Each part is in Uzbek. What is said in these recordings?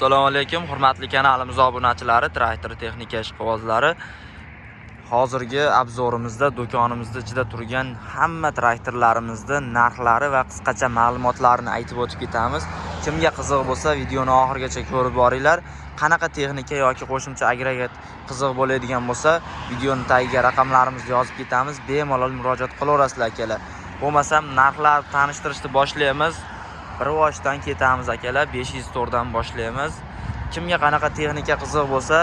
Assalomu alaykum, hurmatli kanalimiz obunachilari, traktor texnika ishqibozlari. Hozirgi obzorimizda do'konimizda ichida turgan hamma traktorlarimizning narxlari va qisqacha ma'lumotlarini aytib o'tib ketamiz. Kimga qiziq bo'lsa, videoni oxirigacha ko'rib boringlar. Qanaqa texnika yoki qo'shimcha agregat qiziq bo'ladigan bo'lsa, videoning tagiga raqamlarimizni yozib ketamiz. Bemalol murojaat qilaverasizlar akalar. Bo'lmasam narxlar tanishtirishni boshlaymiz. Rivojdan ketamiz akalar, 500 tordan boshlaymiz. Kimga qanaqa texnika qiziq bo'lsa,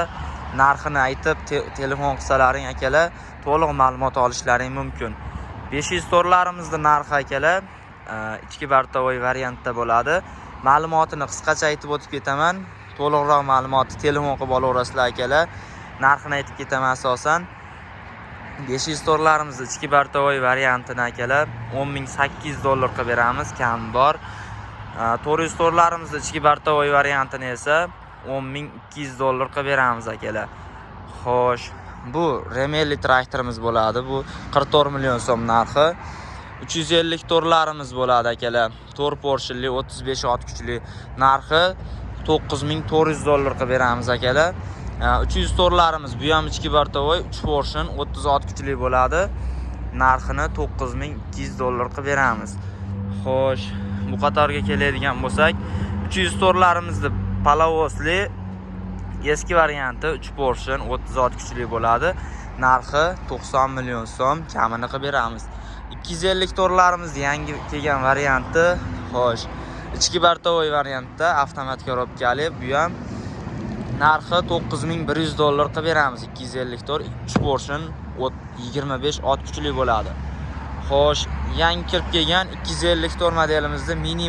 narxini aytib telefon qilsalaring akalar, to'liq ma'lumot olishlaring mumkin. 500 torlarimizning narxi akalar ichki bartovoy variantda bo'ladi. Ma'lumotini qisqacha aytib o'tib ketaman. To'liqroq ma'lumotni telefon qilib olaverasizlar akalar. Narxini aytib ketaman asosan. 500 torlarimizni ichki bartovoy variantini akalar $10,800 qilib beramiz, kam bor. 400 torlarimizni ichki bartovoy variantini esa $10,200 qilib beramiz akalar. Xo'sh, bu Remelli traktorimiz bo'ladi. Bu 44 million so'm narxi. 350 torlarimiz bo'ladi akalar. 4 porshili 35 ot kuchli narxi $9,400 qilib beramiz akalar. 300 torlarimiz bu ham ichki bartovoy 3 portion 30 ot kuchli bo'ladi. Narxini $9,200 qilib beramiz. Xo'sh, bu qatorga keladigan bo'lsak, 300 torlarimizni palovosli eski varianti 3 portion 30 ot kuchli bo'ladi. Narxi 90 million so'm, kamini qilib beramiz. 250 torlarimiz yangi kelgan varianti. Xo'sh, ichki bartovoy variantda avtomat korobkali, bu ham narxi $9,100 qilib beramiz. 250 tor 3 portion 25 ot kuchli bo'ladi. Xo'sh, yangi kirib kelgan 250 tor modelimizda mini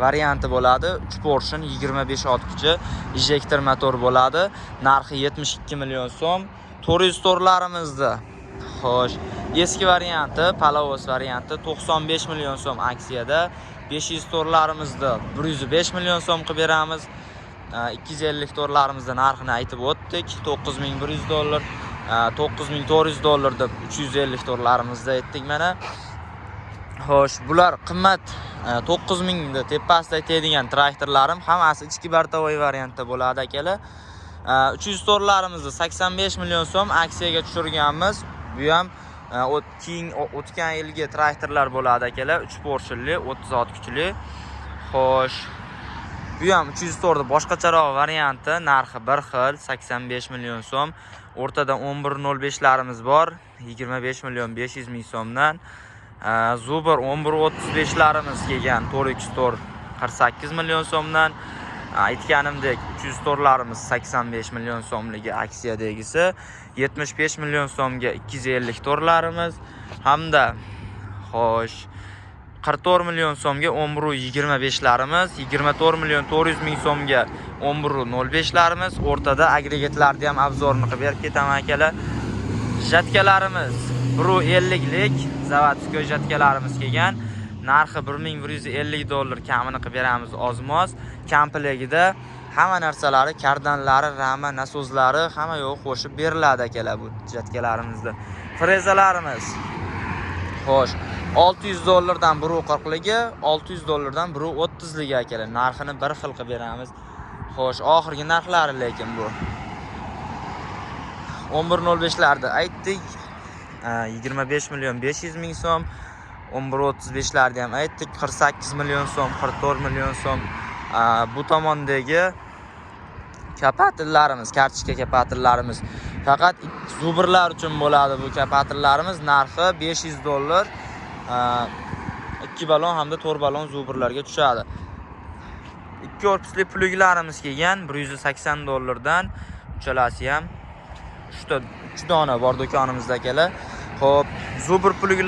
varianti bo'ladi. 3 portion 25 ot kuchi injektor motor bo'ladi. Narxi 72 million so'm. 400 torlarimizda xo'sh, eski varianti, palovos varianti 95 million so'm aksiyada. 500 torlarimizda 105 million so'm qilib beramiz. 250 torlarimizda narxini aytib o'tdik. $9,100, $9,400 deb 350 torlarimizda aytdik mana. Xo'sh, bular qimmat 9,000 da tepasida aytadigan traktorlarim hammasi ichki bartovoy variantda bo'ladi akalar. 300 torlarimizni 85 million so'm aksiyaga tushirganmiz. Bu ham o'tgan yilgi traktorlar bo'ladi akalar. 3 porshili 30 ot kuchli. Xo'sh, bu ham 300 torda boshqacharoq varianti, narxi bir xil, 85 million so'm. O'rtada 11.05larimiz bor, 25 million 500 ming so'mdan. Zubr 11.35larimiz kelgan 4x tor 48 million so'mdan. Aytganimdek 300 torlarimiz 85 million so'mligi aksiyadagisi, 75 million so'mga 250 torlarimiz hamda xo'sh 44 million so'mga 11.25larimiz, 24 million 400 ming so'mga 11.05larimiz. O'rtada agregatlarni ham obzorini qilib berib ketaman akalar. Jatkalarimiz 150lik zavodskoy jatkalarimiz kelgan. Narxi $1,150, kamini qilib beramiz ozmoz. Komplegida hamma narsalari, kardanlari, rama, nasozlari hamma yo'q qo'shib beriladi akalar bu jatkalarimizda. Frezalarimiz xo'sh, $600 dan $140ligi, $600 dan $130ligi akalar. Narxini bir xil qilib beramiz. Xo'sh, oxirgi narxlari lekin bu 11.05larda aytdik. 25 million 500 ming so'm. 11.35larda ham aytdik. 48 million so'm, 44 million so'm. Bu tomondagi kapatillarimiz, kartochka kapatillarimiz faqat zubrlar uchun bo'ladi bu kapatillarimiz. Narxi $500. 2 balon hamda 4 balon zubrlarga tushadi. 2 korpusli pluglarimiz kelgan $180 dan. Uchalasi ham 3 dona bor do'konimizda akalar. Xo'p, zubr pluglar